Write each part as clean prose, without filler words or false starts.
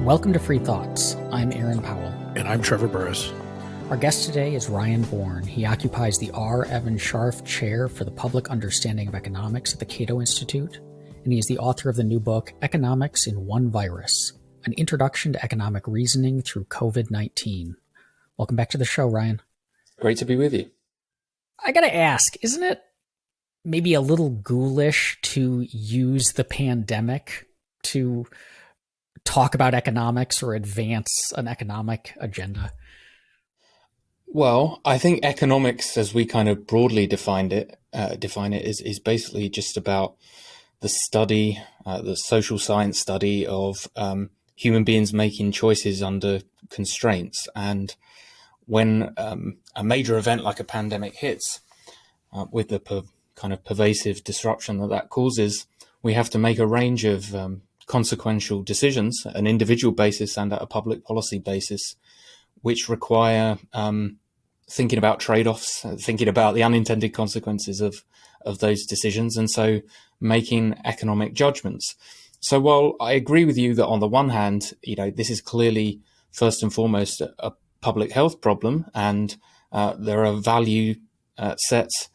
Welcome to Free Thoughts. I'm Aaron Powell. And I'm Trevor Burrus. Our guest today is Ryan Bourne. He occupies the R. Evan Scharf Chair for the Public Understanding of Economics at the Cato Institute, and he is the author of the new book, Economics in One Virus, An Introduction to Economic Reasoning Through COVID-19. Welcome back to the show, Ryan. Great to be with you. I gotta ask, isn't it maybe a little ghoulish to use the pandemic to talk about economics or advance an economic agenda? Well, I think economics, as we kind of broadly define it, is basically just about the study, the social science study of human beings making choices under constraints. And when a major event like a pandemic hits, with the kind of pervasive disruption that causes, we have to make a range of consequential decisions at an individual basis and at a public policy basis, which require thinking about trade-offs, thinking about the unintended consequences of those decisions, and so making economic judgments. So while I agree with you that on the one hand, this is clearly first and foremost a public health problem, and there are value sets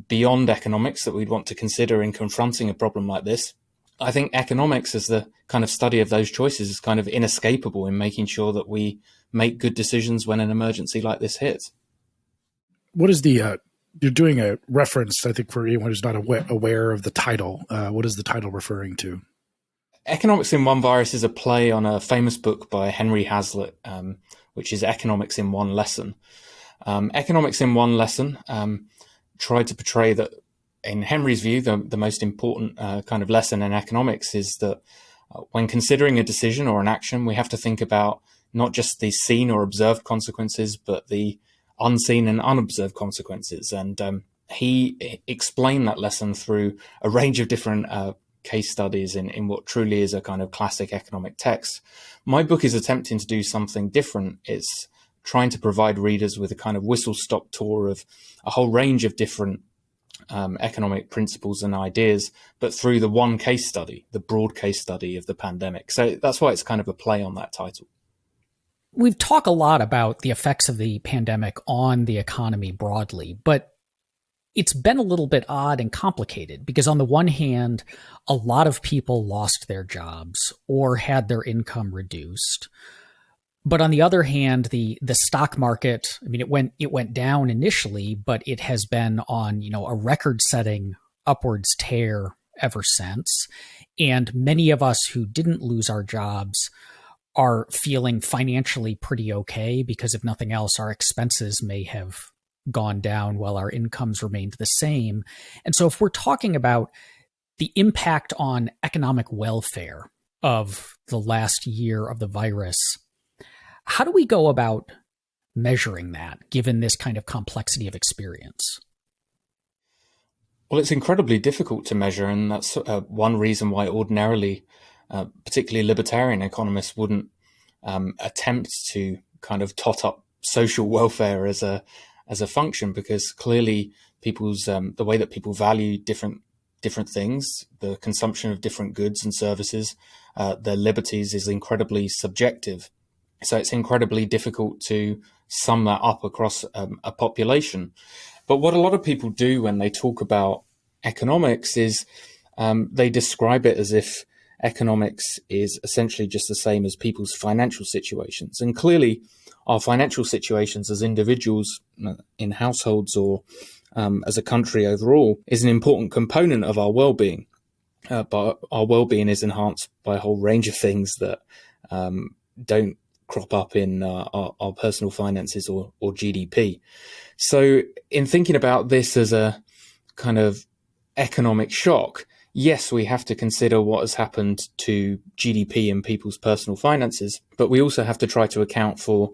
beyond economics that we'd want to consider in confronting a problem like this, I think economics as the kind of study of those choices is kind of inescapable in making sure that we make good decisions when an emergency like this hits. What is the, you're doing a reference, I think, for anyone who's not aware of the title. What is the title referring to? Economics in One Virus is a play on a famous book by Henry Hazlitt, which is Economics in One Lesson. Economics in One Lesson tried to portray that, in Henry's view, the most important kind of lesson in economics is that when considering a decision or an action, we have to think about not just the seen or observed consequences, but the unseen and unobserved consequences. And he explained that lesson through a range of different case studies in what truly is a kind of classic economic text. My book is attempting to do something different. It's trying to provide readers with a kind of whistle-stop tour of a whole range of different economic principles and ideas, but through the one case study, the broad case study of the pandemic. So that's why it's kind of a play on that title. We've talked a lot about the effects of the pandemic on the economy broadly, but it's been a little bit odd and complicated because on the one hand, a lot of people lost their jobs or had their income reduced. But on the other hand, the stock market, I mean, it went down initially, but it has been on, a record-setting upwards tear ever since. And many of us who didn't lose our jobs are feeling financially pretty okay because if nothing else, our expenses may have gone down while our incomes remained the same. And so if we're talking about the impact on economic welfare of the last year of the virus, how do we go about measuring that, given this kind of complexity of experience? Well, it's incredibly difficult to measure, and that's one reason why ordinarily, particularly libertarian economists, wouldn't attempt to kind of tot up social welfare as a function, because clearly people's the way that people value different things, the consumption of different goods and services, their liberties is incredibly subjective. So it's incredibly difficult to sum that up across a population. But what a lot of people do when they talk about economics is they describe it as if economics is essentially just the same as people's financial situations. And clearly, our financial situations as individuals in households or as a country overall is an important component of our well-being. But our well-being is enhanced by a whole range of things that don't crop up in our personal finances or GDP. So in thinking about this as a kind of economic shock, yes, we have to consider what has happened to GDP and people's personal finances, but we also have to try to account for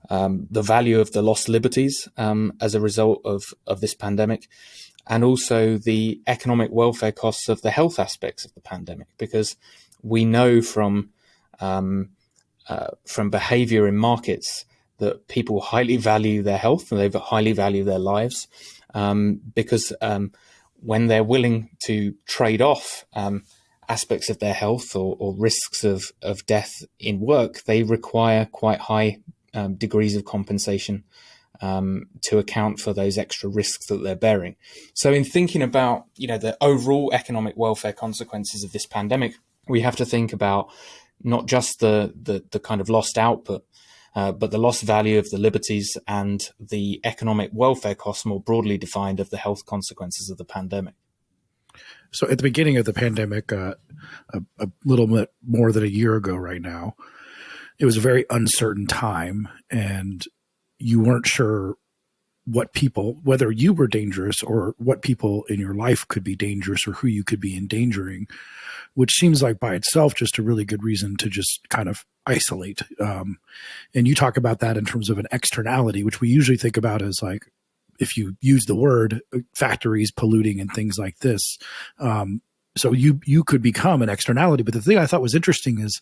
the value of the lost liberties as a result of this pandemic, and also the economic welfare costs of the health aspects of the pandemic, because we know from behavior in markets that people highly value their health and they highly value their lives, because when they're willing to trade off aspects of their health or risks of death in work, they require quite high degrees of compensation to account for those extra risks that they're bearing. So in thinking about, the overall economic welfare consequences of this pandemic, we have to think about not just the kind of lost output, but the lost value of the liberties and the economic welfare costs more broadly defined of the health consequences of the pandemic. So at the beginning of the pandemic, a little bit more than a year ago right now, it was a very uncertain time, and you weren't sure whether you were dangerous or what people in your life could be dangerous or who you could be endangering, which seems like by itself just a really good reason to just kind of isolate. And you talk about that in terms of an externality, which we usually think about as like, if you use the word factories polluting and things like this. So you could become an externality. But the thing I thought was interesting is,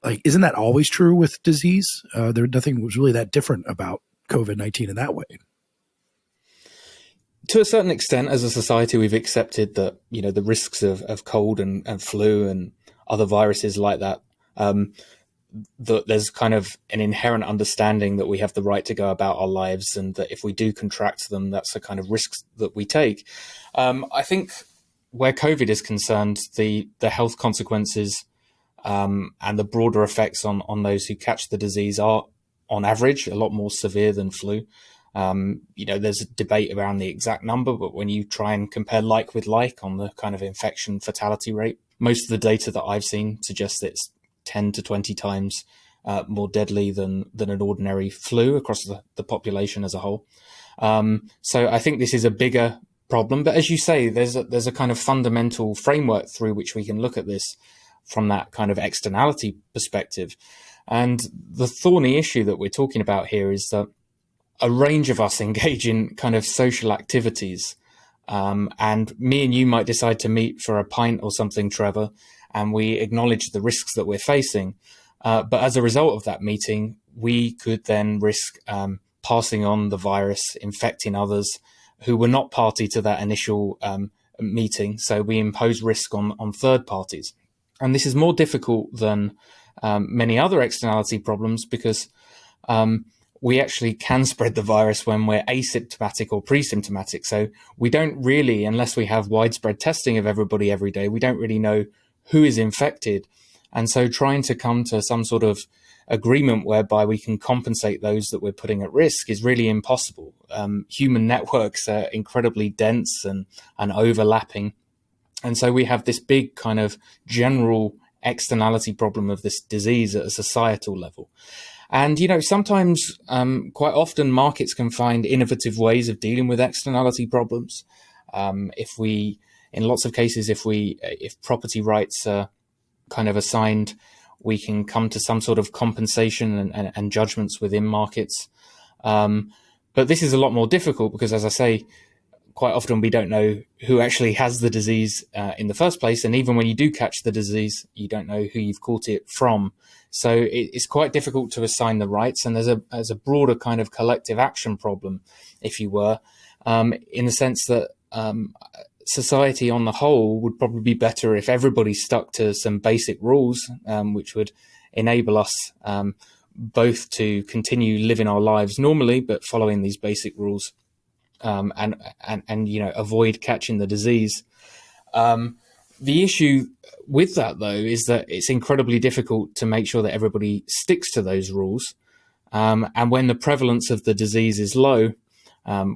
like, isn't that always true with disease? Nothing was really that different about COVID-19 in that way. To a certain extent, as a society, we've accepted that, the risks of cold and flu and other viruses like that, that there's kind of an inherent understanding that we have the right to go about our lives, and that if we do contract them, that's the kind of risks that we take. I think where COVID is concerned, the health consequences and the broader effects on those who catch the disease are, on average, a lot more severe than flu. There's a debate around the exact number, but when you try and compare like with like on the kind of infection fatality rate, most of the data that I've seen suggests that it's 10 to 20 times more deadly than an ordinary flu across the population as a whole. So I think this is a bigger problem. But as you say, there's a kind of fundamental framework through which we can look at this from that kind of externality perspective. And the thorny issue that we're talking about here is that a range of us engage in kind of social activities. And me and you might decide to meet for a pint or something, Trevor, and we acknowledge the risks that we're facing. But as a result of that meeting, we could then risk passing on the virus, infecting others who were not party to that initial meeting. So we impose risk on third parties. And this is more difficult than many other externality problems because we actually can spread the virus when we're asymptomatic or pre-symptomatic. So we don't really, unless we have widespread testing of everybody every day, we don't really know who is infected. And so trying to come to some sort of agreement whereby we can compensate those that we're putting at risk is really impossible. Human networks are incredibly dense and overlapping. And so we have this big kind of general externality problem of this disease at a societal level. And, sometimes, quite often, markets can find innovative ways of dealing with externality problems. In lots of cases, if property rights are kind of assigned, we can come to some sort of compensation and judgments within markets. But this is a lot more difficult because, as I say, quite often we don't know who actually has the disease in the first place. And even when you do catch the disease, you don't know who you've caught it from. So it's quite difficult to assign the rights. And there's a broader kind of collective action problem, if you were, in the sense that society on the whole would probably be better if everybody stuck to some basic rules, which would enable us both to continue living our lives normally, but following these basic rules. And avoid catching the disease. The issue with that, though, is that it's incredibly difficult to make sure that everybody sticks to those rules. And when the prevalence of the disease is low,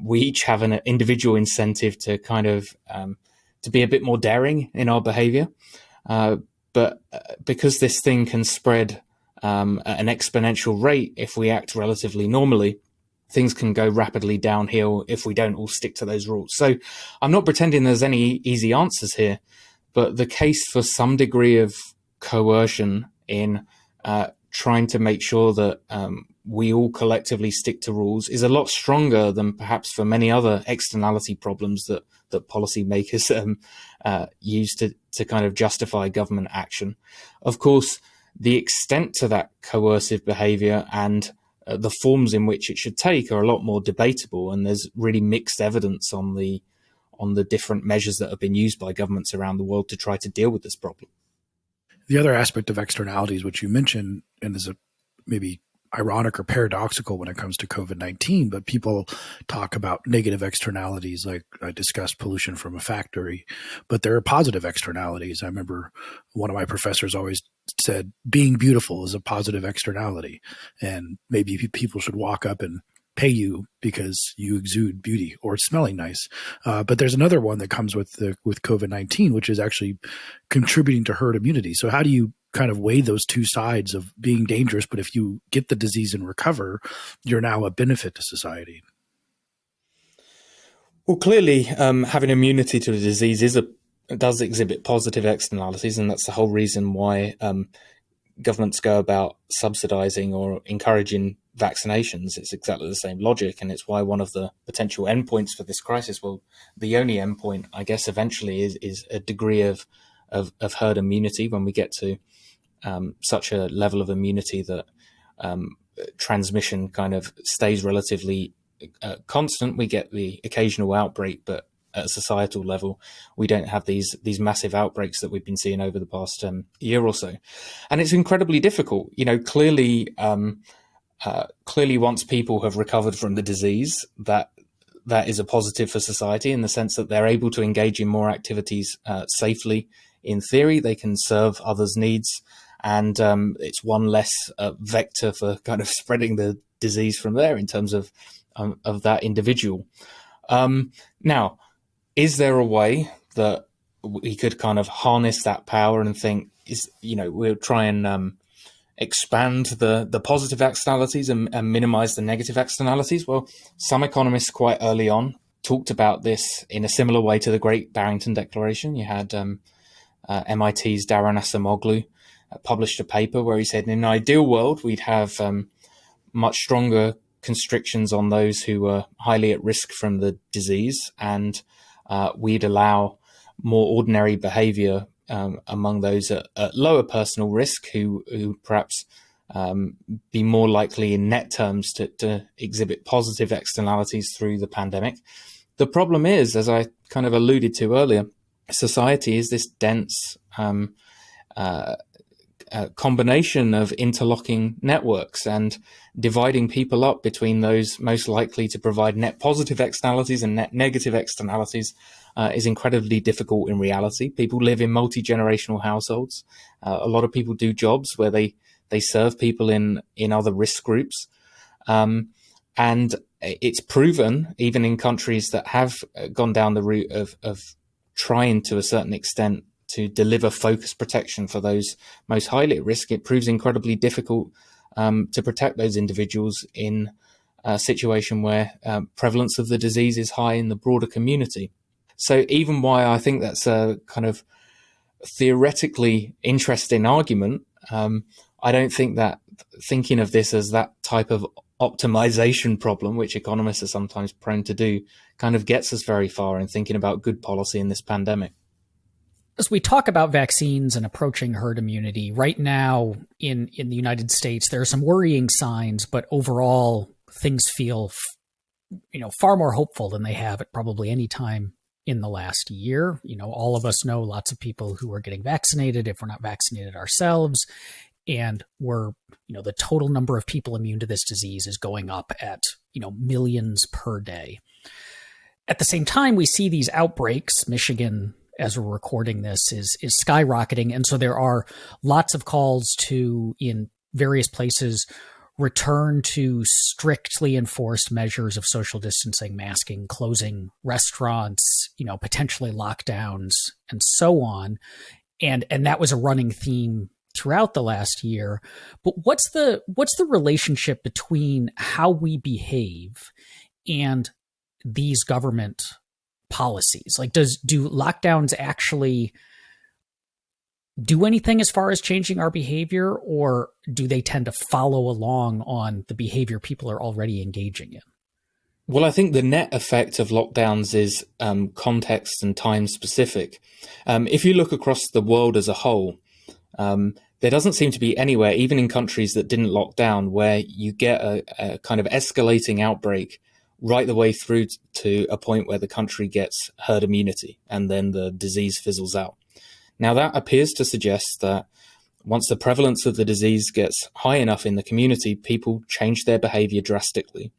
we each have an individual incentive to kind of to be a bit more daring in our behavior. But because this thing can spread at an exponential rate if we act relatively normally, things can go rapidly downhill if we don't all stick to those rules. So I'm not pretending there's any easy answers here, but the case for some degree of coercion in trying to make sure that we all collectively stick to rules is a lot stronger than perhaps for many other externality problems that policymakers use to kind of justify government action. Of course, the extent to that coercive behavior and the forms in which it should take are a lot more debatable, and there's really mixed evidence on the different measures that have been used by governments around the world to try to deal with this problem. The other aspect of externalities, which you mentioned, and is a maybe ironic or paradoxical when it comes to COVID-19, but people talk about negative externalities, like I discussed pollution from a factory, but there are positive externalities. I remember one of my professors always said, being beautiful is a positive externality, and maybe people should walk up and pay you because you exude beauty or it's smelling nice. But there's another one that comes with COVID-19, which is actually contributing to herd immunity. So how do you kind of weigh those two sides of being dangerous, but if you get the disease and recover, you're now a benefit to society? Well, clearly, having immunity to a disease does exhibit positive externalities, and that's the whole reason why governments go about subsidizing or encouraging vaccinations. It's exactly the same logic, and it's why one of the potential endpoints for this crisis, well, the only endpoint, I guess, eventually is a degree of herd immunity. When we get to such a level of immunity that transmission kind of stays relatively constant, we get the occasional outbreak, but at a societal level, we don't have these massive outbreaks that we've been seeing over the past year or so. And it's incredibly difficult. Clearly, once people have recovered from the disease, that is a positive for society in the sense that they're able to engage in more activities safely. In theory, they can serve others' needs, and it's one less vector for kind of spreading the disease from there in terms of that individual. Now, is there a way that we could kind of harness that power and think, we'll try and expand the positive externalities and minimize the negative externalities? Well, some economists quite early on talked about this in a similar way to the Great Barrington Declaration. You had MIT's Daron Acemoglu published a paper where he said, in an ideal world, we'd have much stronger constrictions on those who were highly at risk from the disease, and we'd allow more ordinary behavior among those at lower personal risk who perhaps be more likely in net terms to exhibit positive externalities through the pandemic. The problem is, as I kind of alluded to earlier, society is this dense combination of interlocking networks, and dividing people up between those most likely to provide net positive externalities and net negative externalities is incredibly difficult in reality. People live in multi-generational households. A lot of people do jobs where they serve people in other risk groups. And it's proven, even in countries that have gone down the route of trying to a certain extent to deliver focused protection for those most highly at risk, it proves incredibly difficult to protect those individuals in a situation where prevalence of the disease is high in the broader community. So even while I think that's a kind of theoretically interesting argument, I don't think that thinking of this as that type of optimization problem, which economists are sometimes prone to do, kind of gets us very far in thinking about good policy in this pandemic. As we talk about vaccines and approaching herd immunity, right now in the United States, there are some worrying signs, but overall things feel far more hopeful than they have at probably any time in the last year. All of us know lots of people who are getting vaccinated if we're not vaccinated ourselves. And the total number of people immune to this disease is going up at, millions per day. At the same time, we see these outbreaks. Michigan, as we're recording this, is skyrocketing. And so there are lots of calls to, in various places, return to strictly enforced measures of social distancing, masking, closing restaurants, potentially lockdowns, and so on. And that was a running theme throughout the last year. But what's the relationship between how we behave and these government policies? Like, do lockdowns actually do anything as far as changing our behavior, or do they tend to follow along on the behavior people are already engaging in? Well, I think the net effect of lockdowns is context and time specific. If you look across the world as a whole, there doesn't seem to be anywhere, even in countries that didn't lock down, where you get a kind of escalating outbreak right the way through to a point where the country gets herd immunity and then the disease fizzles out. Now, that appears to suggest that once the prevalence of the disease gets high enough in the community, people change their behavior drastically.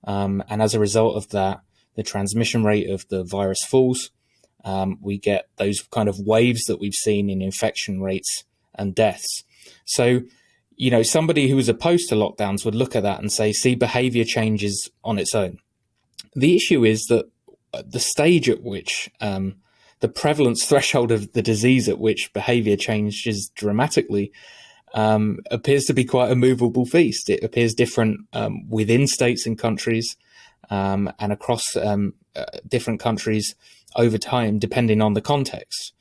And as a result of that, the transmission rate of the virus falls. We get those kind of waves that we've seen in infection rates and deaths. So, somebody who was opposed to lockdowns would look at that and say, see, behavior changes on its own. The issue is that the stage at which the prevalence threshold of the disease at which behavior changes dramatically appears to be quite a movable feast. It appears different within states and countries and across different countries over time, depending on the context.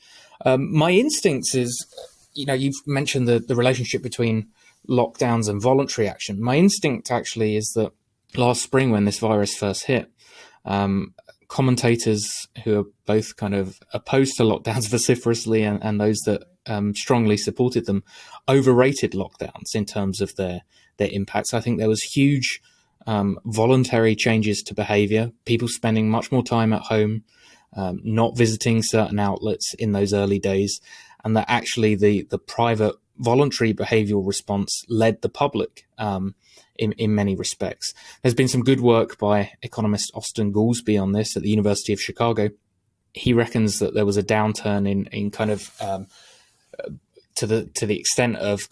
My instincts is, you've mentioned the relationship between lockdowns and voluntary action. My instinct actually is that last spring, when this virus first hit, commentators who are both kind of opposed to lockdowns vociferously and those that strongly supported them overrated lockdowns in terms of their impacts. I think there was huge voluntary changes to behavior, people spending much more time at home, not visiting certain outlets in those early days, and that actually the private voluntary behavioral response led the public in many respects. There's been some good work by economist Austin Goolsbee on this at the University of Chicago. He reckons that there was a downturn in kind of to the extent of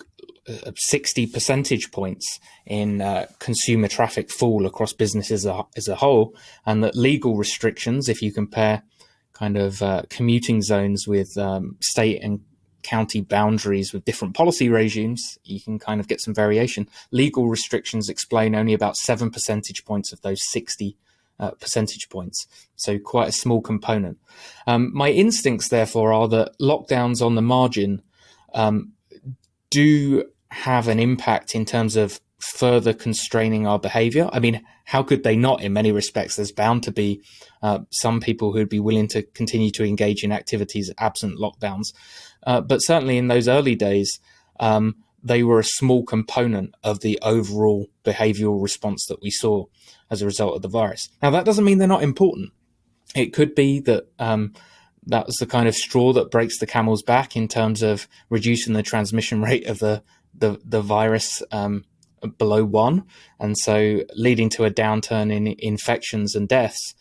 60 percentage points in consumer traffic fall across businesses as a whole, and that legal restrictions, if you compare kind of commuting zones with state and county boundaries with different policy regimes, you can kind of get some variation. Legal restrictions explain only about 7 percentage points of those 60 percentage points. So quite a small component. My instincts, therefore, are that lockdowns on the margin do have an impact in terms of further constraining our behavior. I mean, how could they not? In many respects, there's bound to be some people who'd be willing to continue to engage in activities absent lockdowns. But certainly in those early days, they were a small component of the overall behavioral response that we saw as a result of the virus. Now, that doesn't mean they're not important. It could be that that was the kind of straw that breaks the camel's back in terms of reducing the transmission rate of the virus below 1, and so leading to a downturn in infections and deaths.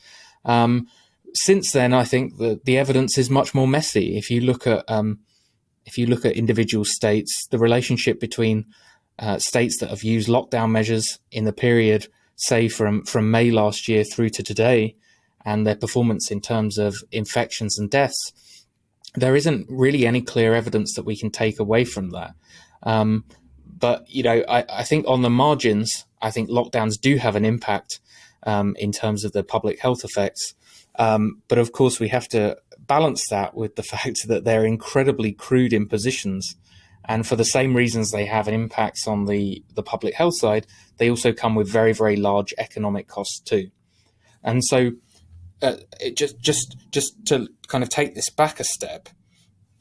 Since then, I think that the evidence is much more messy. If you look at individual states, the relationship between states that have used lockdown measures in the period, say from May last year through to today, and their performance in terms of infections and deaths, there isn't really any clear evidence that we can take away from that. But, I think on the margins, I think lockdowns do have an impact in terms of the public health effects. But of course, we have to balance that with the fact that they're incredibly crude impositions. And for the same reasons they have an impact on the public health side, they also come with very, very large economic costs too. And so just to kind of take this back a step,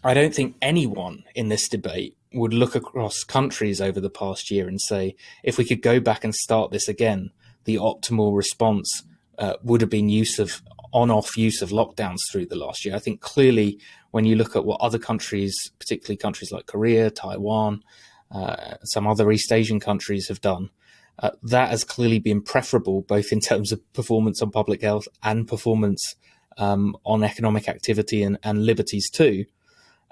I don't think anyone in this debate would look across countries over the past year and say, if we could go back and start this again, the optimal response would have been on-off use of lockdowns through the last year. I think clearly when you look at what other countries, particularly countries like Korea, Taiwan, some other East Asian countries have done, that has clearly been preferable, both in terms of performance on public health and performance on economic activity and liberties too.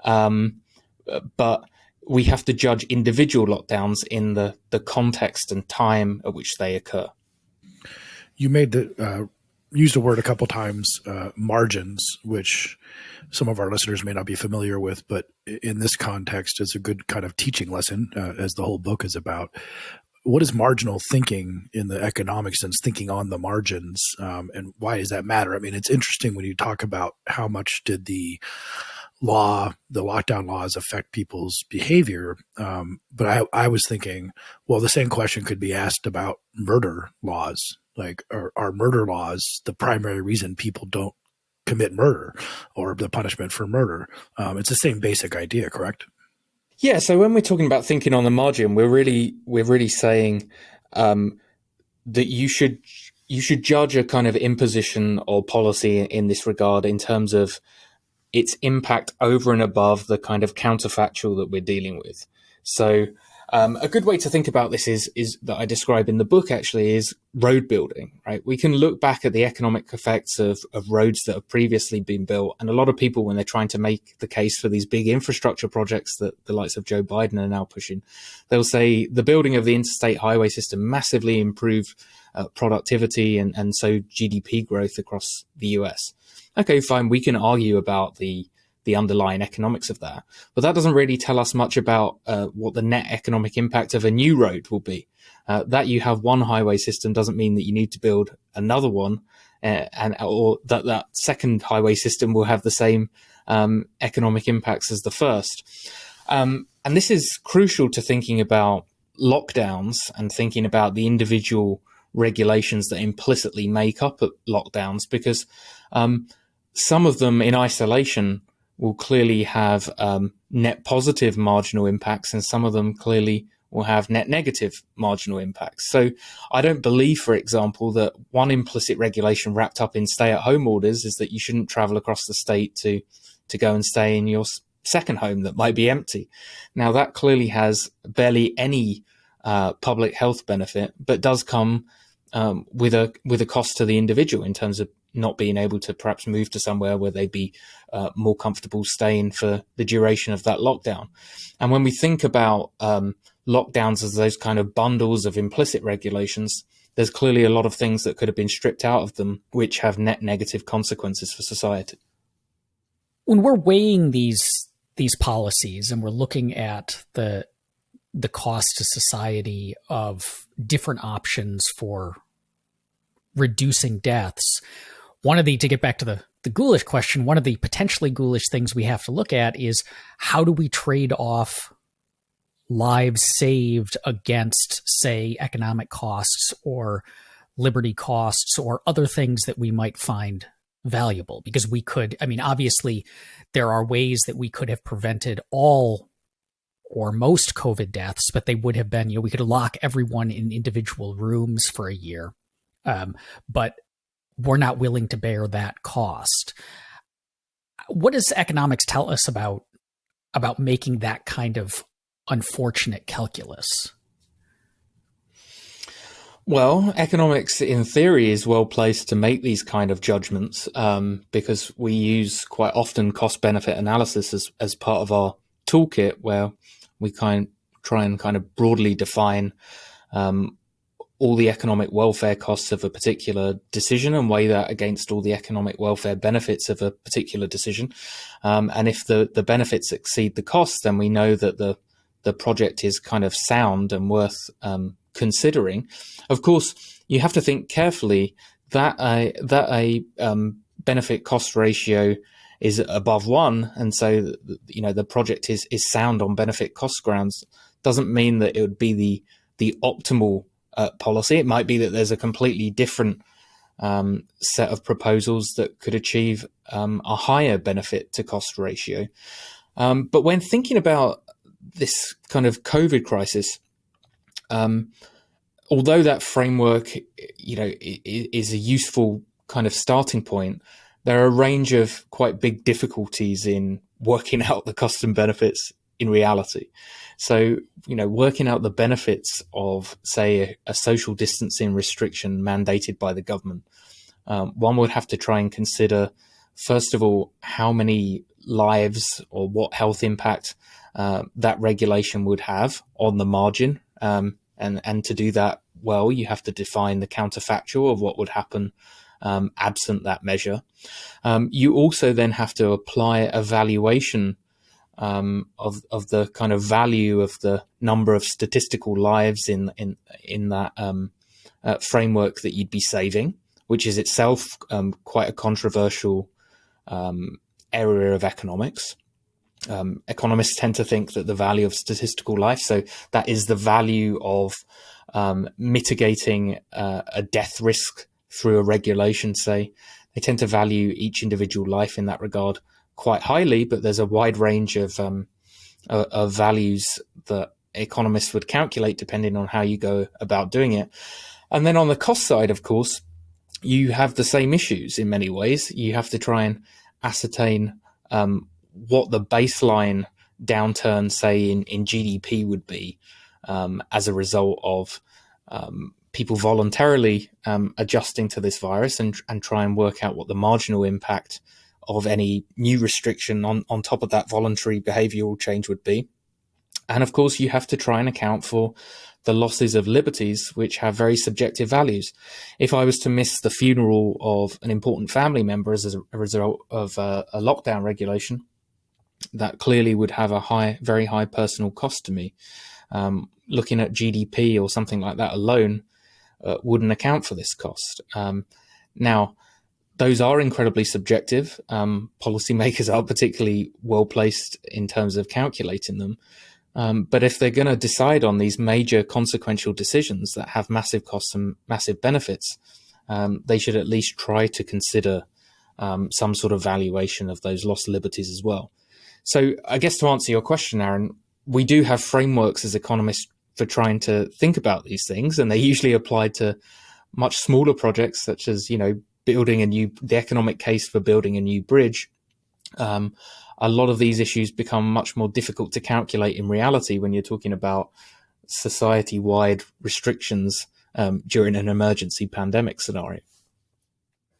But we have to judge individual lockdowns in the context and time at which they occur. You used a word a couple times, margins, which some of our listeners may not be familiar with, but in this context is a good kind of teaching lesson, as the whole book is about. What is marginal thinking in the economic sense, thinking on the margins, and why does that matter? I mean, it's interesting when you talk about how much did the lockdown laws affect people's behavior. But I was thinking, well, the same question could be asked about murder laws. Like, are murder laws the primary reason people don't commit murder or the punishment for murder? It's the same basic idea, correct? Yeah. So when we're talking about thinking on the margin, we're really saying that you should judge a kind of imposition or policy in this regard in terms of its impact over and above the kind of counterfactual that we're dealing with. So a good way to think about this is that I describe in the book actually is road building, right? We can look back at the economic effects of roads that have previously been built. And a lot of people, when they're trying to make the case for these big infrastructure projects that the likes of Joe Biden are now pushing, they'll say the building of the interstate highway system massively improved productivity and so GDP growth across the US. Okay, fine. We can argue about the underlying economics of that. But that doesn't really tell us much about what the net economic impact of a new road will be. That you have one highway system doesn't mean that you need to build another one, or that second highway system will have the same economic impacts as the first. And this is crucial to thinking about lockdowns and thinking about the individual regulations that implicitly make up lockdowns, because some of them in isolation will clearly have net positive marginal impacts, and some of them clearly will have net negative marginal impacts. So I don't believe, for example, that one implicit regulation wrapped up in stay-at-home orders is that you shouldn't travel across the state to go and stay in your second home that might be empty. Now, that clearly has barely any public health benefit, but does come with a cost to the individual in terms of not being able to perhaps move to somewhere where they'd be more comfortable staying for the duration of that lockdown. And when we think about lockdowns as those kind of bundles of implicit regulations, there's clearly a lot of things that could have been stripped out of them, which have net negative consequences for society. When we're weighing these policies and we're looking at the cost to society of different options for reducing deaths, to get back to the ghoulish question, one of the potentially ghoulish things we have to look at is how do we trade off lives saved against, say, economic costs or liberty costs or other things that we might find valuable? Because obviously there are ways that we could have prevented all or most COVID deaths, but they would have been, we could lock everyone in individual rooms for a year. But we're not willing to bear that cost. What does economics tell us about making that kind of unfortunate calculus? Well, economics in theory is well placed to make these kind of judgments because we use quite often cost-benefit analysis as part of our toolkit, where we try and kind of broadly define all the economic welfare costs of a particular decision and weigh that against all the economic welfare benefits of a particular decision. And if the benefits exceed the costs, then we know that the project is kind of sound and worth considering. Of course, you have to think carefully that a benefit cost ratio is above 1, and so the project is sound on benefit cost grounds, doesn't mean that it would be the optimal policy. It might be that there's a completely different set of proposals that could achieve a higher benefit to cost ratio. But when thinking about this kind of COVID crisis, although that framework, is a useful kind of starting point, there are a range of quite big difficulties in working out the costs and benefits in reality. So, working out the benefits of, say, a social distancing restriction mandated by the government, one would have to try and consider, first of all, how many lives or what health impact that regulation would have on the margin. And to do that well, you have to define the counterfactual of what would happen absent that measure. You also then have to apply a valuation of the kind of value of the number of statistical lives in that framework that you'd be saving, which is itself quite a controversial area of economics. Economists tend to think that the value of statistical life, so that is the value of mitigating a death risk through a regulation, say, they tend to value each individual life in that regard quite highly, but there's a wide range of values that economists would calculate depending on how you go about doing it. And then on the cost side, of course, you have the same issues in many ways. You have to try and ascertain what the baseline downturn, say in GDP, would be as a result of people voluntarily adjusting to this virus and try and work out what the marginal impact of any new restriction on top of that voluntary behavioral change would be. And of course, you have to try and account for the losses of liberties, which have very subjective values. If I was to miss the funeral of an important family member as a result of a lockdown regulation, that clearly would have a very high personal cost to me. Looking at GDP or something like that alone wouldn't account for this cost. Now, those are incredibly subjective. Policymakers are particularly well placed in terms of calculating them. But if they're going to decide on these major consequential decisions that have massive costs and massive benefits, they should at least try to consider some sort of valuation of those lost liberties as well. So I guess to answer your question, Aaron, we do have frameworks as economists for trying to think about these things, and they usually apply to much smaller projects, such as, the economic case for building a new bridge. A lot of these issues become much more difficult to calculate in reality when you're talking about society-wide restrictions during an emergency pandemic scenario.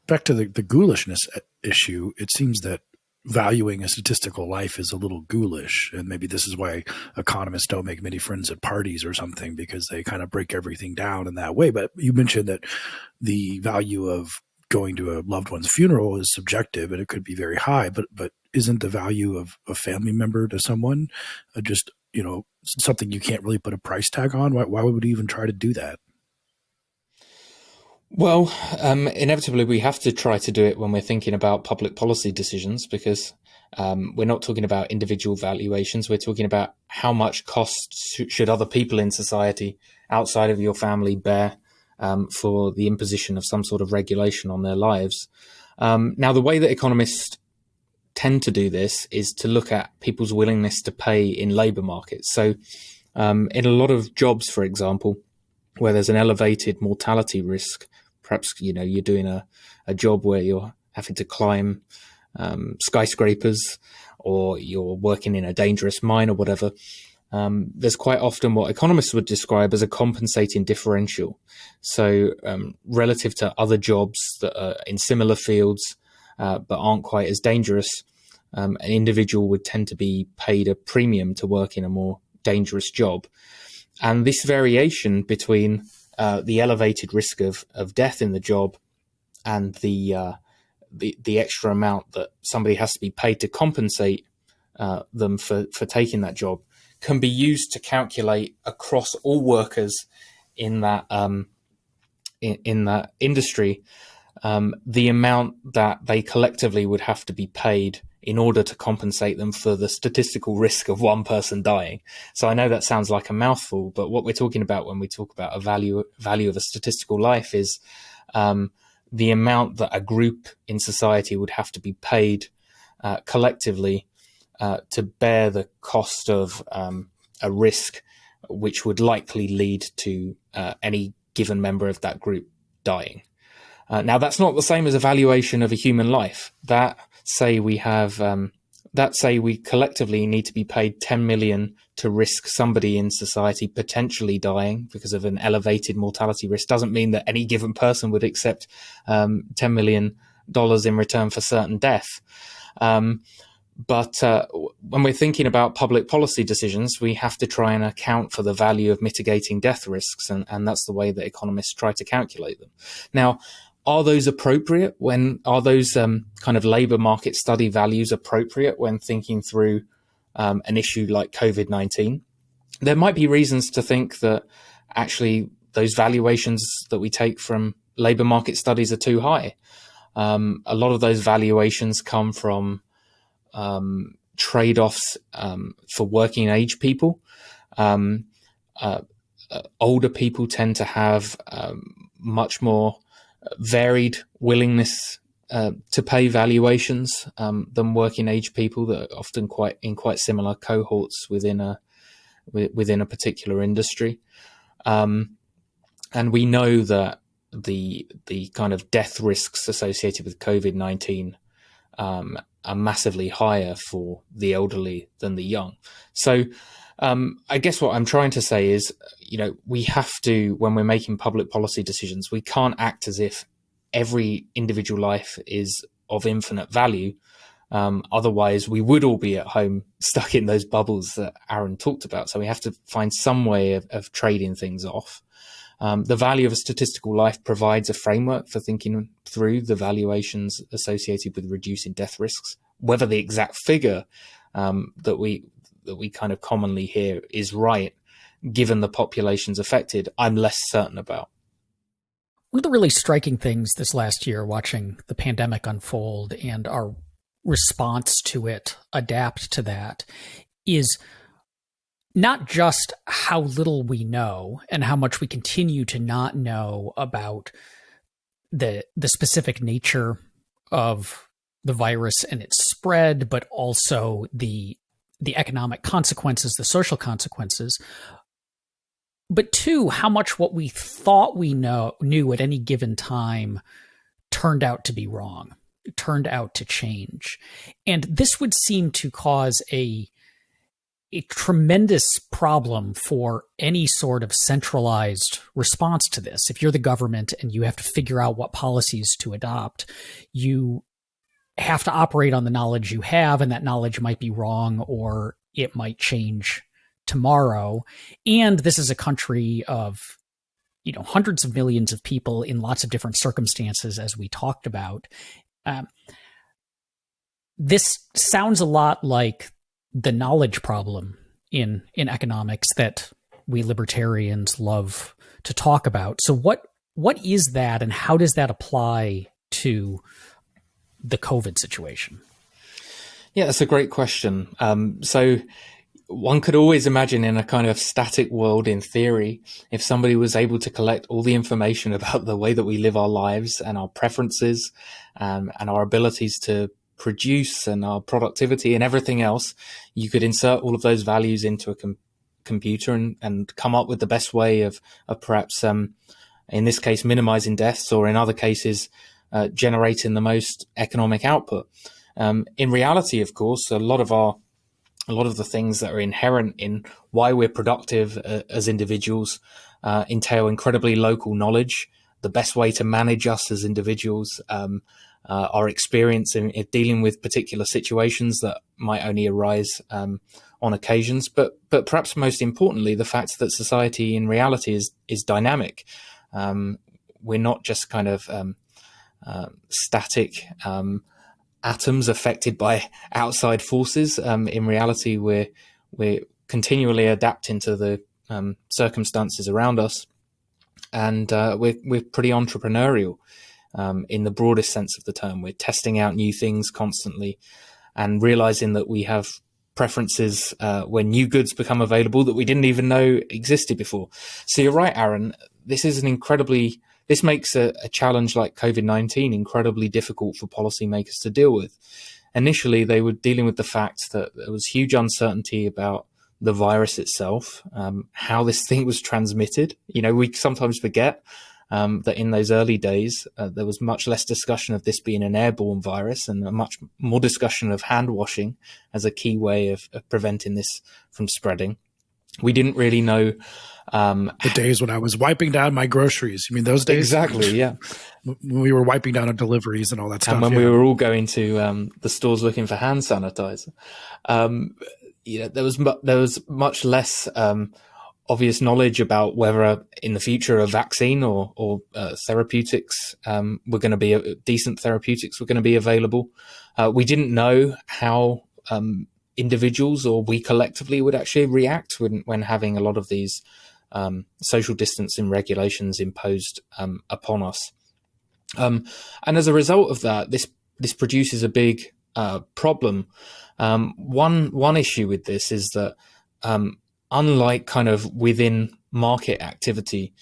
Back to the ghoulishness issue, it seems that valuing a statistical life is a little ghoulish, and maybe this is why economists don't make many friends at parties or something, because they kind of break everything down in that way. But you mentioned that the value of going to a loved one's funeral is subjective, and it could be very high, but isn't the value of a family member to someone just something you can't really put a price tag on? Why would we even try to do that? Well, inevitably we have to try to do it when we're thinking about public policy decisions, because we're not talking about individual valuations. We're talking about how much cost should other people in society outside of your family bear for the imposition of some sort of regulation on their lives. Now, the way that economists tend to do this is to look at people's willingness to pay in labour markets. So in a lot of jobs, for example, where there's an elevated mortality risk, perhaps you're doing a job where you're having to climb skyscrapers, or you're working in a dangerous mine or whatever, there's quite often what economists would describe as a compensating differential. So relative to other jobs that are in similar fields but aren't quite as dangerous, an individual would tend to be paid a premium to work in a more dangerous job. And this variation between the elevated risk of death in the job and the extra amount that somebody has to be paid to compensate them for taking that job can be used to calculate across all workers in that industry the amount that they collectively would have to be paid in order to compensate them for the statistical risk of one person dying. So I know that sounds like a mouthful, but what we're talking about when we talk about a value of a statistical life is the amount that a group in society would have to be paid collectively to bear the cost of a risk which would likely lead to any given member of that group dying. Now, that's not the same as a valuation of a human life. That say we collectively need to be paid 10 million to risk somebody in society potentially dying because of an elevated mortality risk doesn't mean that any given person would accept $10 million in return for certain death. But when we're thinking about public policy decisions, we have to try and account for the value of mitigating death risks, and that's the way that economists try to calculate them. Now, are those appropriate? Are those kind of labour market study values appropriate when thinking through an issue like COVID-19? There might be reasons to think that actually those valuations that we take from labour market studies are too high. A lot of those valuations come from trade-offs for working age people. Older people tend to have much more varied willingness to pay valuations than working age people that are often quite similar cohorts within a particular industry. And we know that the kind of death risks associated with COVID-19 are massively higher for the elderly than the young. So I guess what I'm trying to say is, we have to, when we're making public policy decisions, we can't act as if every individual life is of infinite value. Otherwise, we would all be at home stuck in those bubbles that Aaron talked about. So we have to find some way of trading things off. The value of a statistical life provides a framework for thinking through the valuations associated with reducing death risks. Whether the exact figure that we kind of commonly hear is right, given the populations affected, I'm less certain about. One of the really striking things this last year, watching the pandemic unfold and our response to it, adapt to that, is not just how little we know and how much we continue to not know about the specific nature of the virus and its spread, but also the economic consequences, the social consequences. But two, how much what we thought we knew at any given time turned out to be wrong, turned out to change. And this would seem to cause a tremendous problem for any sort of centralized response to this. If you're the government and you have to figure out what policies to adopt, you have to operate on the knowledge you have, and that knowledge might be wrong or it might change tomorrow. And this is a country of, hundreds of millions of people in lots of different circumstances, as we talked about. This sounds a lot like the knowledge problem in economics that we libertarians love to talk about. So what is that, and how does that apply to the COVID situation? Yeah, that's a great question. So one could always imagine, in a kind of static world, in theory, if somebody was able to collect all the information about the way that we live our lives and our preferences, and our abilities to produce and our productivity and everything else, you could insert all of those values into a computer and come up with the best way of perhaps, in this case, minimizing deaths, or in other cases, generating the most economic output. In reality, of course, a lot of the things that are inherent in why we're productive as individuals entail incredibly local knowledge, the best way to manage us as individuals, our experience in dealing with particular situations that might only arise on occasions, but perhaps most importantly, the fact that society in reality is dynamic. We're not just kind of static atoms affected by outside forces. In reality, we're continually adapting to the circumstances around us, and we're pretty entrepreneurial. In the broadest sense of the term. We're testing out new things constantly and realizing that we have preferences when new goods become available that we didn't even know existed before. So you're right, Aaron. This makes a challenge like COVID-19 incredibly difficult for policymakers to deal with. Initially, they were dealing with the fact that there was huge uncertainty about the virus itself, how this thing was transmitted. We sometimes forget that in those early days, there was much less discussion of this being an airborne virus and much more discussion of hand washing as a key way of preventing this from spreading. We didn't really know. The days when I was wiping down my groceries. You mean those days? Exactly, yeah. When we were wiping down on deliveries and all that stuff. And when we were all going to the stores looking for hand sanitizer. There was much less obvious knowledge about whether in the future a vaccine or therapeutics were going to be decent therapeutics were going to be available. We didn't know how individuals or we collectively would actually react when having a lot of these social distancing regulations imposed upon us. And as a result of that, this produces a big problem. One issue with this is that unlike kind of within market activity,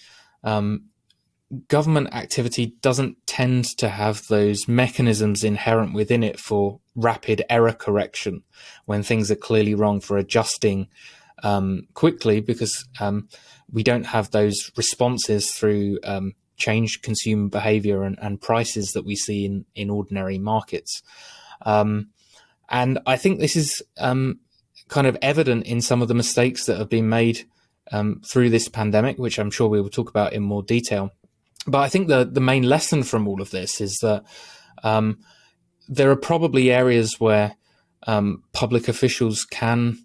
government activity doesn't tend to have those mechanisms inherent within it for rapid error correction when things are clearly wrong, for adjusting quickly, because we don't have those responses through changed consumer behavior and prices that we see in ordinary markets. And I think this is kind of evident in some of the mistakes that have been made through this pandemic, which I'm sure we will talk about in more detail. But I think the main lesson from all of this is that there are probably areas where public officials can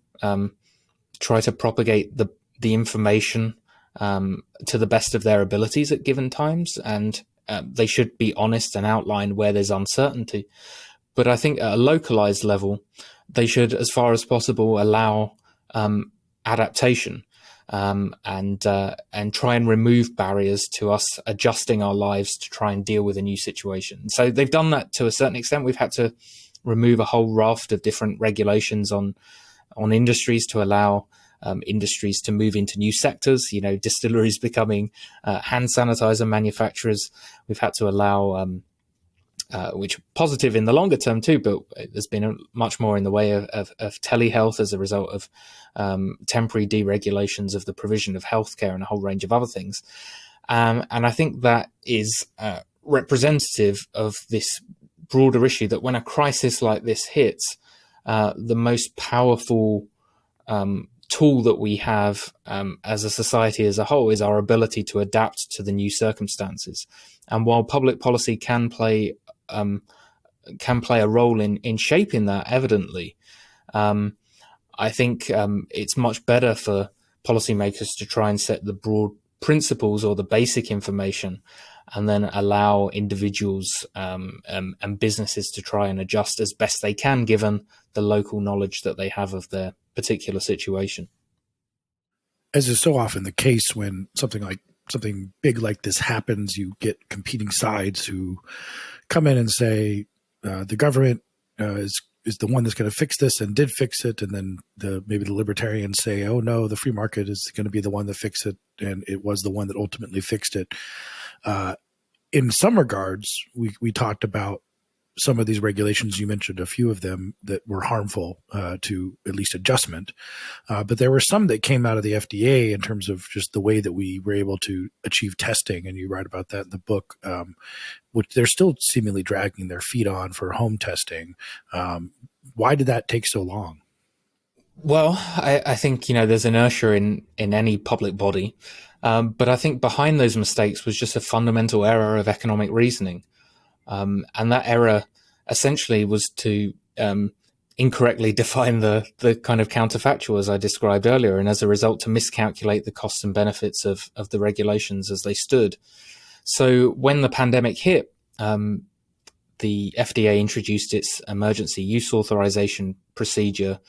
try to propagate the information to the best of their abilities at given times, and they should be honest and outline where there's uncertainty. But I think at a localized level, they should, as far as possible, allow adaptation and try and remove barriers to us adjusting our lives to try and deal with a new situation. So they've done that to a certain extent. We've had to remove a whole raft of different regulations on industries to allow industries to move into new sectors, distilleries becoming hand sanitizer manufacturers. We've had to allow, which positive in the longer term too, but there's been much more in the way of telehealth as a result of temporary deregulations of the provision of healthcare and a whole range of other things. And I think that is representative of this broader issue that when a crisis like this hits, the most powerful tool that we have as a society as a whole is our ability to adapt to the new circumstances. And while public policy can play a role in shaping that, evidently, I think it's much better for policymakers to try and set the broad principles or the basic information, and then allow individuals and businesses to try and adjust as best they can, given the local knowledge that they have of their particular situation. As is so often the case when something big like this happens, you get competing sides who come in and say the government is the one that's going to fix this and did fix it, and then maybe the libertarians say, oh no, the free market is going to be the one that fixed it, and it was the one that ultimately fixed it. In some regards, we talked about some of these regulations. You mentioned a few of them that were harmful to at least adjustment. But there were some that came out of the FDA in terms of just the way that we were able to achieve testing. And you write about that in the book, which they're still seemingly dragging their feet on for home testing. Why did that take so long? Well, I think, there's inertia in any public body. But I think behind those mistakes was just a fundamental error of economic reasoning. And that error essentially was to incorrectly define the kind of counterfactual as I described earlier, and as a result to miscalculate the costs and benefits of the regulations as they stood. So when the pandemic hit, the FDA introduced its emergency use authorization procedure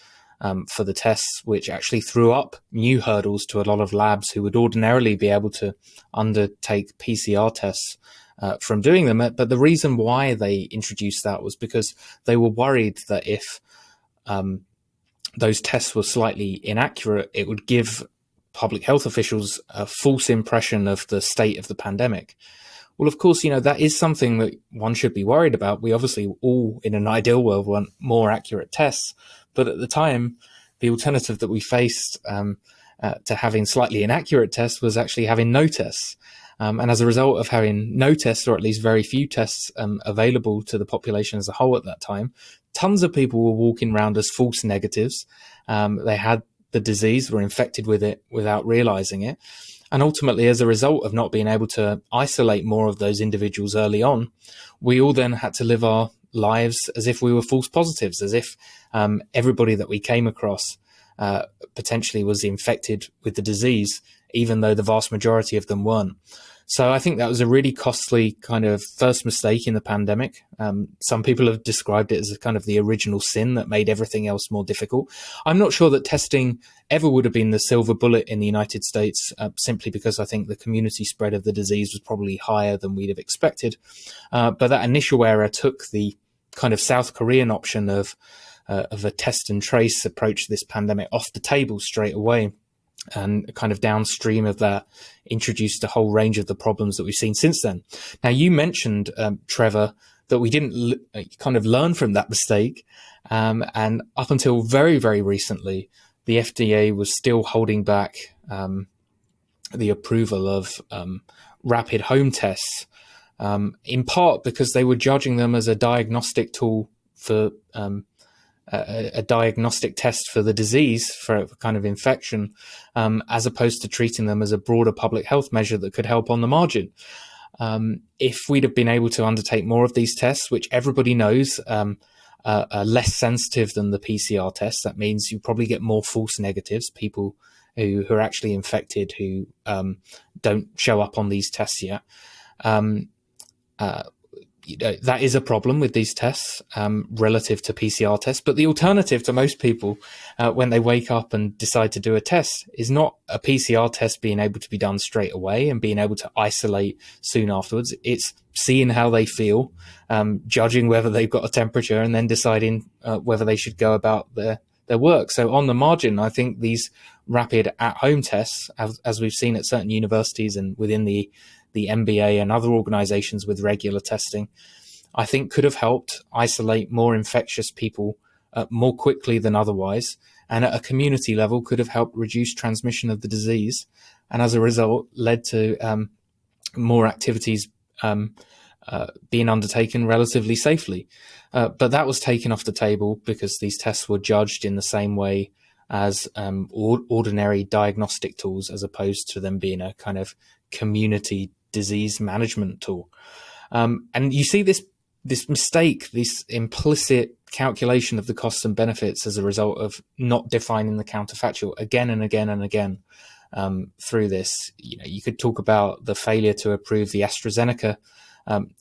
for the tests, which actually threw up new hurdles to a lot of labs who would ordinarily be able to undertake PCR tests from doing them. But the reason why they introduced that was because they were worried that if those tests were slightly inaccurate, it would give public health officials a false impression of the state of the pandemic. Well, of course, that is something that one should be worried about. We obviously all, in an ideal world, want more accurate tests. But at the time, the alternative that we faced to having slightly inaccurate tests was actually having no tests. And as a result of having no tests, or at least very few tests available to the population as a whole at that time, tons of people were walking around as false negatives. They had the disease, were infected with it without realizing it. And ultimately, as a result of not being able to isolate more of those individuals early on, we all then had to live our lives as if we were false positives, as if everybody that we came across potentially was infected with the disease, even though the vast majority of them weren't. So I think that was a really costly kind of first mistake in the pandemic. Some people have described it as a kind of the original sin that made everything else more difficult. I'm not sure that testing ever would have been the silver bullet in the United States, simply because I think the community spread of the disease was probably higher than we'd have expected. But that initial error took the kind of South Korean option of a test and trace approach to this pandemic off the table straight away. And kind of downstream of that introduced a whole range of the problems that we've seen since then. Now, you mentioned, Trevor, that we didn't kind of learn from that mistake. And up until very, very recently, the FDA was still holding back the approval of rapid home tests, in part because they were judging them as a diagnostic tool for a diagnostic test for the disease, for a kind of infection, as opposed to treating them as a broader public health measure that could help on the margin. If we'd have been able to undertake more of these tests, which everybody knows are less sensitive than the PCR test, that means you probably get more false negatives, people who are actually infected who don't show up on these tests yet. That is a problem with these tests relative to PCR tests. But the alternative to most people when they wake up and decide to do a test is not a PCR test being able to be done straight away and being able to isolate soon afterwards. It's seeing how they feel, judging whether they've got a temperature, and then deciding whether they should go about their work. So on the margin, I think these rapid at-home tests, as we've seen at certain universities and within the MBA and other organizations with regular testing, I think could have helped isolate more infectious people more quickly than otherwise, and at a community level could have helped reduce transmission of the disease, and as a result led to more activities being undertaken relatively safely. But that was taken off the table because these tests were judged in the same way as ordinary diagnostic tools, as opposed to them being a kind of community disease management tool. And you see this mistake, this implicit calculation of the costs and benefits as a result of not defining the counterfactual again and again and again through this. You could talk about the failure to approve the AstraZeneca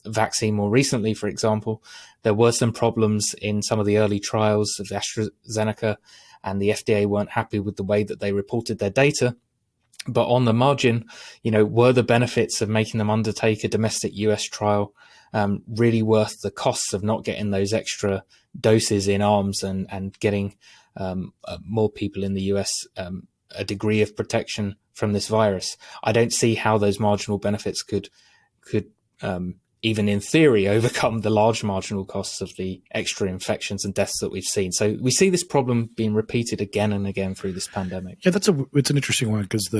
vaccine more recently, for example. There were some problems in some of the early trials of AstraZeneca, and the FDA weren't happy with the way that they reported their data. But on the margin, were the benefits of making them undertake a domestic US trial really worth the costs of not getting those extra doses in arms and getting more people in the US a degree of protection from this virus? I don't see how those marginal benefits could even in theory overcome the large marginal costs of the extra infections and deaths that we've seen. So we see this problem being repeated again and again through this pandemic. Yeah, it's an interesting one, because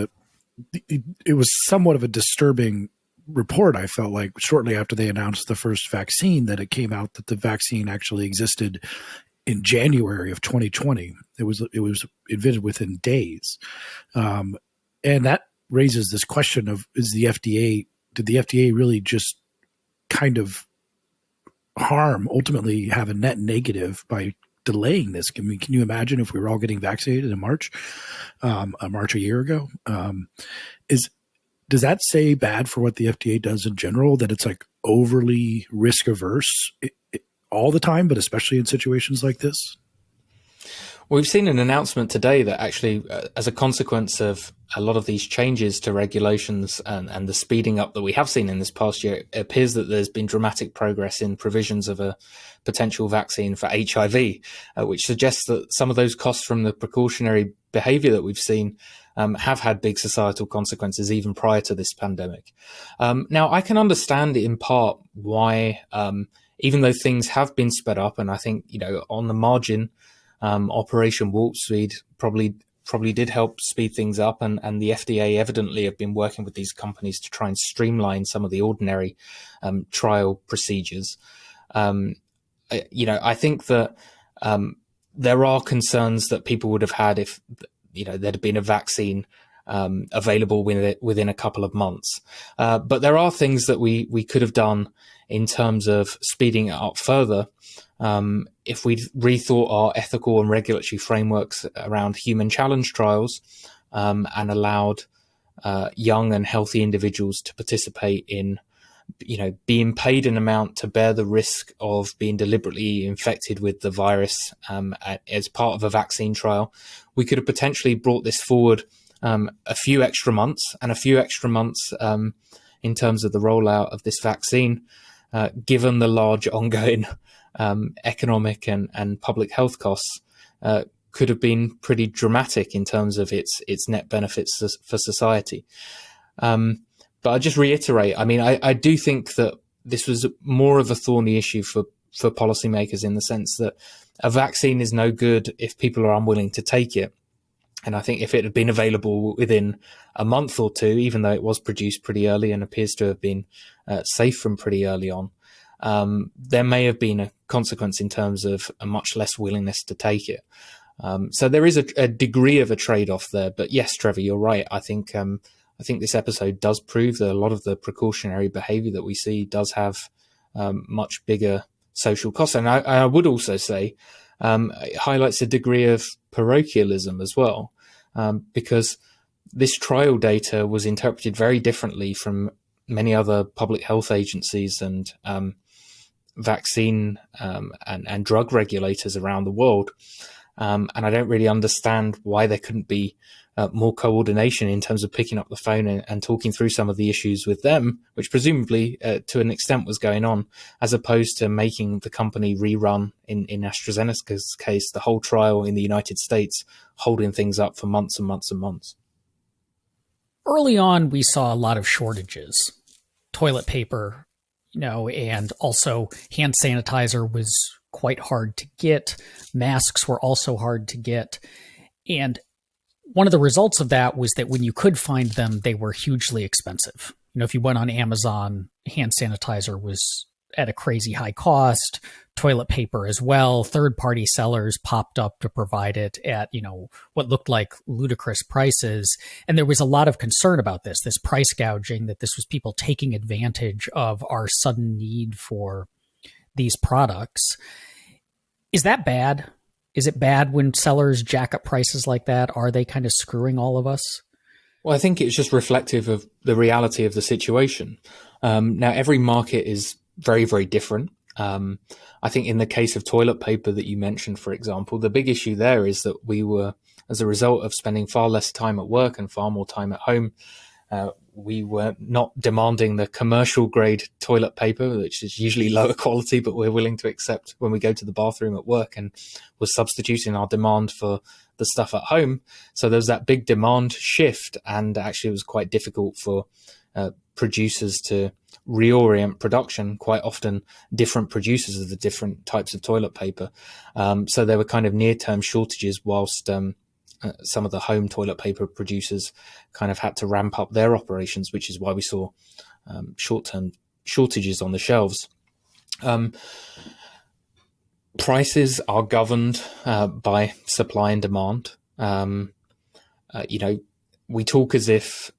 it was somewhat of a disturbing report, I felt like, shortly after they announced the first vaccine, that it came out that the vaccine actually existed in January of 2020. It was invented within days. And that raises this question of, did the FDA really just kind of ultimately have a net negative by delaying this? Can you imagine if we were all getting vaccinated in March a year ago? Does that say bad for what the FDA does in general, that it's like overly risk averse all the time, but especially in situations like this? We've seen an announcement today that actually, as a consequence of a lot of these changes to regulations and the speeding up that we have seen in this past year, it appears that there's been dramatic progress in provisions of a potential vaccine for HIV, which suggests that some of those costs from the precautionary behavior that we've seen have had big societal consequences even prior to this pandemic. Now, I can understand in part why, even though things have been sped up, and I think, on the margin, Operation Warp Speed probably did help speed things up, and the FDA evidently have been working with these companies to try and streamline some of the ordinary trial procedures. I think that there are concerns that people would have had if there'd have been a vaccine available within a couple of months. But there are things that we could have done in terms of speeding it up further. If we'd rethought our ethical and regulatory frameworks around human challenge trials and allowed young and healthy individuals to participate in, being paid an amount to bear the risk of being deliberately infected with the virus as part of a vaccine trial, we could have potentially brought this forward a few extra months in terms of the rollout of this vaccine, given the large ongoing economic and public health costs, could have been pretty dramatic in terms of its net benefits for society. But I just reiterate, I do think that this was more of a thorny issue for policymakers, in the sense that a vaccine is no good if people are unwilling to take it. And I think if it had been available within a month or two, even though it was produced pretty early and appears to have been safe from pretty early on, there may have been a consequence in terms of a much less willingness to take it. So there is a degree of a trade-off there. But yes, Trevor, you're right. I think this episode does prove that a lot of the precautionary behavior that we see does have much bigger social costs. And I would also say it highlights a degree of parochialism as well, because this trial data was interpreted very differently from many other public health agencies and vaccine and drug regulators around the world. And I don't really understand why there couldn't be more coordination in terms of picking up the phone and talking through some of the issues with them, which presumably to an extent was going on, as opposed to making the company rerun, in AstraZeneca's case, the whole trial in the United States, holding things up for months and months and months. Early on, we saw a lot of shortages. Toilet paper, and also hand sanitizer was quite hard to get. Masks were also hard to get. And one of the results of that was that when you could find them, they were hugely expensive. If you went on Amazon, hand sanitizer was at a crazy high cost, toilet paper as well. Third-party sellers popped up to provide it at, what looked like ludicrous prices. And there was a lot of concern about this price gouging, that this was people taking advantage of our sudden need for these products. Is that bad? Is it bad when sellers jack up prices like that? Are they kind of screwing all of us? Well, I think it's just reflective of the reality of the situation. Now, every market is very, very different. I think in the case of toilet paper that you mentioned, for example, the big issue there is that we were, as a result of spending far less time at work and far more time at home, we were not demanding the commercial grade toilet paper, which is usually lower quality, but we're willing to accept when we go to the bathroom at work, and was substituting our demand for the stuff at home. So there's that big demand shift, and actually it was quite difficult for producers to reorient production. Quite often different producers of the different types of toilet paper. So there were kind of near-term shortages, whilst some of the home toilet paper producers kind of had to ramp up their operations, which is why we saw short-term shortages on the shelves. Prices are governed by supply and demand. We talk as if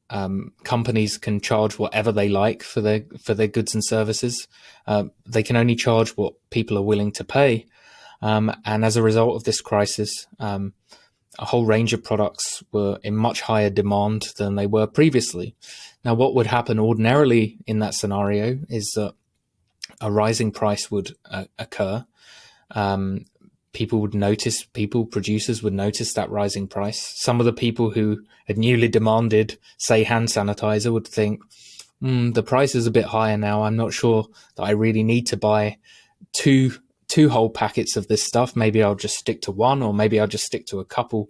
companies can charge whatever they like for their goods and services. They can only charge what people are willing to pay. And as a result of this crisis, a whole range of products were in much higher demand than they were previously. Now, what would happen ordinarily in that scenario is that a rising price would occur. Producers would notice that rising price. Some of the people who had newly demanded, say, hand sanitizer would think, the price is a bit higher now. I'm not sure that I really need to buy two whole packets of this stuff. Maybe I'll just stick to one, or maybe I'll just stick to a couple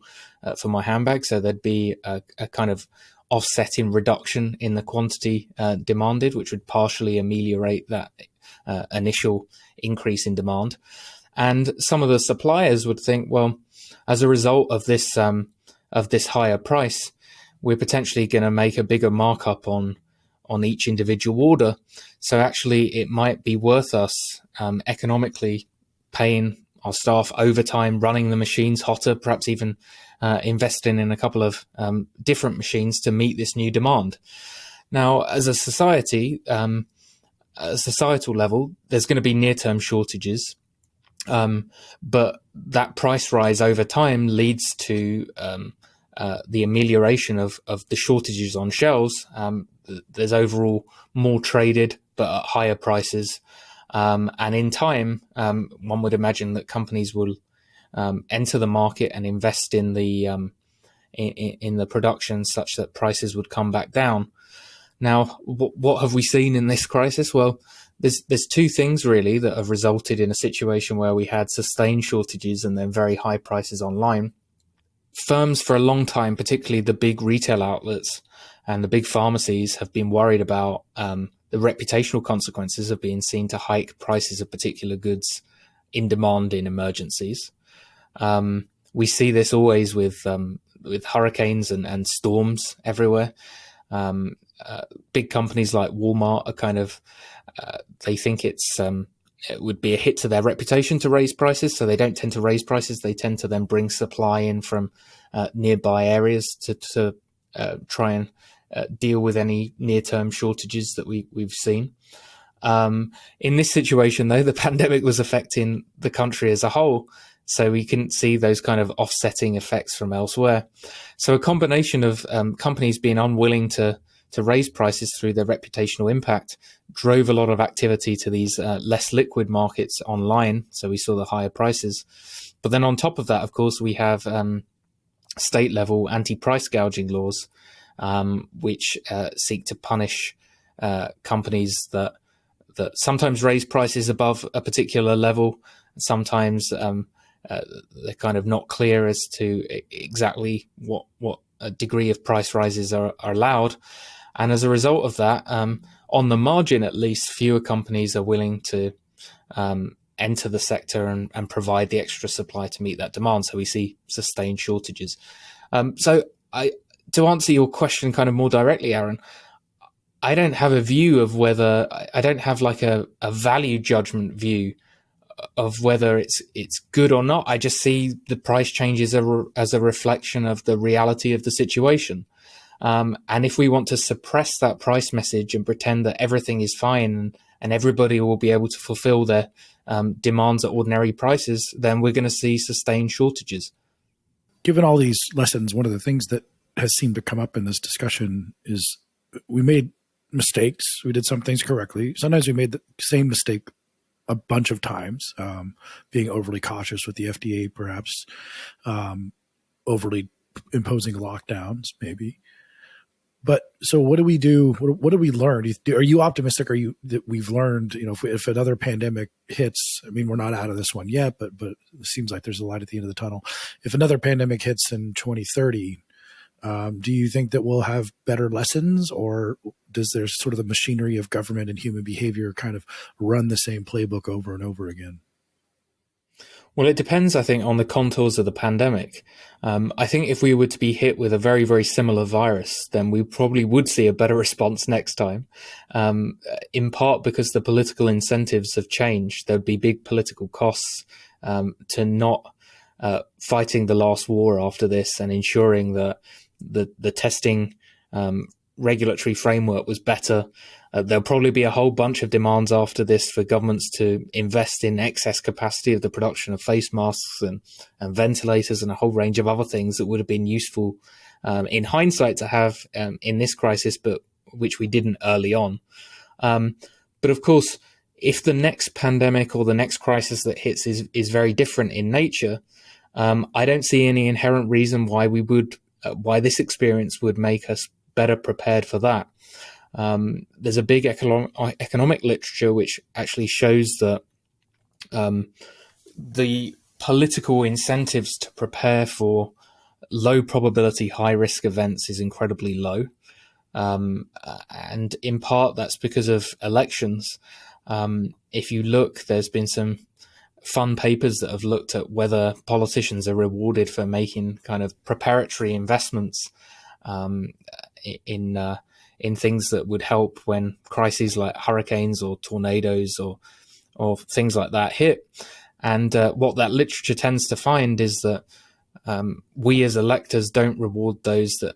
for my handbag. So there'd be a kind of offsetting reduction in the quantity demanded, which would partially ameliorate that initial increase in demand. And some of the suppliers would think, well, as a result of this higher price, we're potentially going to make a bigger markup on each individual order. So actually, it might be worth us economically paying our staff overtime, running the machines hotter, perhaps even investing in a couple of different machines to meet this new demand. Now, as a society, at a societal level, there's going to be near-term shortages. But that price rise over time leads to the amelioration of the shortages on shelves. There's overall more traded, but at higher prices. And in time, one would imagine that companies will enter the market and invest in the production such that prices would come back down. Now, what have we seen in this crisis? Well, there's two things really that have resulted in a situation where we had sustained shortages and then very high prices online. Firms for a long time, particularly the big retail outlets and the big pharmacies, have been worried about the reputational consequences of being seen to hike prices of particular goods in demand in emergencies. We see this always with hurricanes and storms everywhere. Big companies like Walmart are kind of, they think it would be a hit to their reputation to raise prices, so they don't tend to raise prices. They tend to then bring supply in from nearby areas to try and deal with any near-term shortages that we've seen. In this situation, though, the pandemic was affecting the country as a whole, so we couldn't see those kind of offsetting effects from elsewhere. So a combination of companies being unwilling to raise prices through their reputational impact drove a lot of activity to these less liquid markets online. So we saw the higher prices. But then on top of that, of course, we have state level anti-price gouging laws, which seek to punish companies that sometimes raise prices above a particular level. Sometimes they're kind of not clear as to exactly what degree of price rises are allowed. And as a result of that, on the margin at least, fewer companies are willing to enter the sector and provide the extra supply to meet that demand. So we see sustained shortages. To answer your question kind of more directly, Aaron, I don't have a view of whether, I don't have like a value judgment view of whether it's good or not. I just see the price changes as a reflection of the reality of the situation. And if we want to suppress that price message and pretend that everything is fine and everybody will be able to fulfill their demands at ordinary prices, then we're going to see sustained shortages. Given all these lessons, one of the things that has seemed to come up in this discussion is we made mistakes. We did some things correctly. Sometimes we made the same mistake a bunch of times, being overly cautious with the FDA, perhaps overly imposing lockdowns, maybe. But so what do we do? What do we learn? Are you optimistic? Are you that we've learned, if another pandemic hits, I mean, we're not out of this one yet, but it seems like there's a light at the end of the tunnel. If another pandemic hits in 2030, do you think that we'll have better lessons, or does there sort of the machinery of government and human behavior kind of run the same playbook over and over again? Well, it depends, I think, on the contours of the pandemic. I think if we were to be hit with a very, very similar virus, then we probably would see a better response next time, in part because the political incentives have changed. There'd be big political costs to not fighting the last war after this and ensuring that the testing regulatory framework was better. There'll probably be a whole bunch of demands after this for governments to invest in excess capacity of the production of face masks and ventilators and a whole range of other things that would have been useful in hindsight to have in this crisis, but which we didn't early on. But of course, if the next pandemic or the next crisis that hits is very different in nature, I don't see any inherent reason why why this experience would make us better prepared for that. There's a big economic literature which actually shows that the political incentives to prepare for low probability, high risk events is incredibly low. And in part, that's because of elections. If you look, there's been some fun papers that have looked at whether politicians are rewarded for making kind of preparatory investments in things that would help when crises like hurricanes or tornadoes or things like that hit. And what that literature tends to find is that we as electors don't reward those that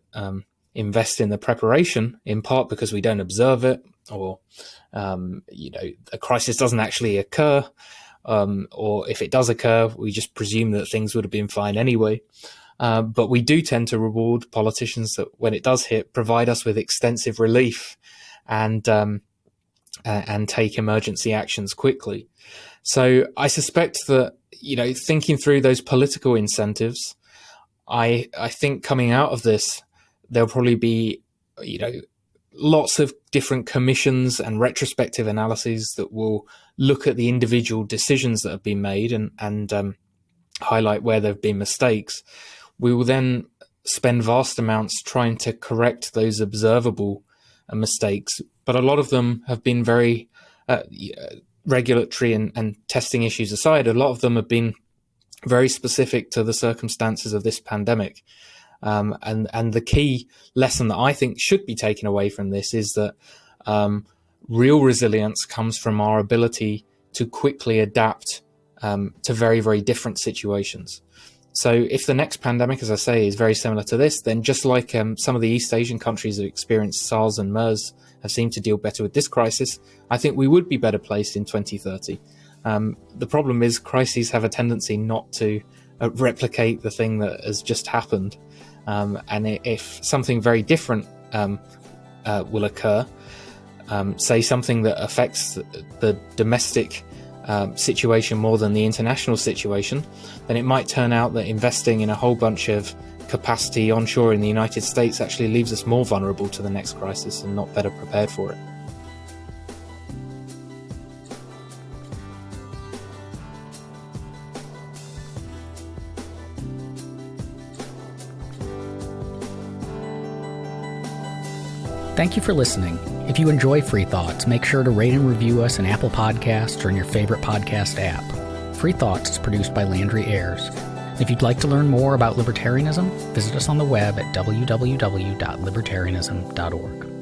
invest in the preparation, in part because we don't observe it, or a crisis doesn't actually occur, or if it does occur, we just presume that things would have been fine anyway. But we do tend to reward politicians that, when it does hit, provide us with extensive relief and take emergency actions quickly. So I suspect that, thinking through those political incentives, I think coming out of this, there'll probably be, lots of different commissions and retrospective analyses that will look at the individual decisions that have been made and highlight where there have been mistakes. We will then spend vast amounts trying to correct those observable mistakes, but a lot of them have been very regulatory and testing issues aside. A lot of them have been very specific to the circumstances of this pandemic. And the key lesson that I think should be taken away from this is that real resilience comes from our ability to quickly adapt to very, very different situations. So if the next pandemic, as I say, is very similar to this, then just like some of the East Asian countries that experienced SARS and MERS have seemed to deal better with this crisis, I think we would be better placed in 2030. The problem is crises have a tendency not to replicate the thing that has just happened. And if something very different will occur, say something that affects the domestic situation more than the international situation, then it might turn out that investing in a whole bunch of capacity onshore in the United States actually leaves us more vulnerable to the next crisis and not better prepared for it. Thank you for listening. If you enjoy Free Thoughts, make sure to rate and review us in Apple Podcasts or in your favorite podcast app. Free Thoughts is produced by Landry Ayers. If you'd like to learn more about libertarianism, visit us on the web at www.libertarianism.org.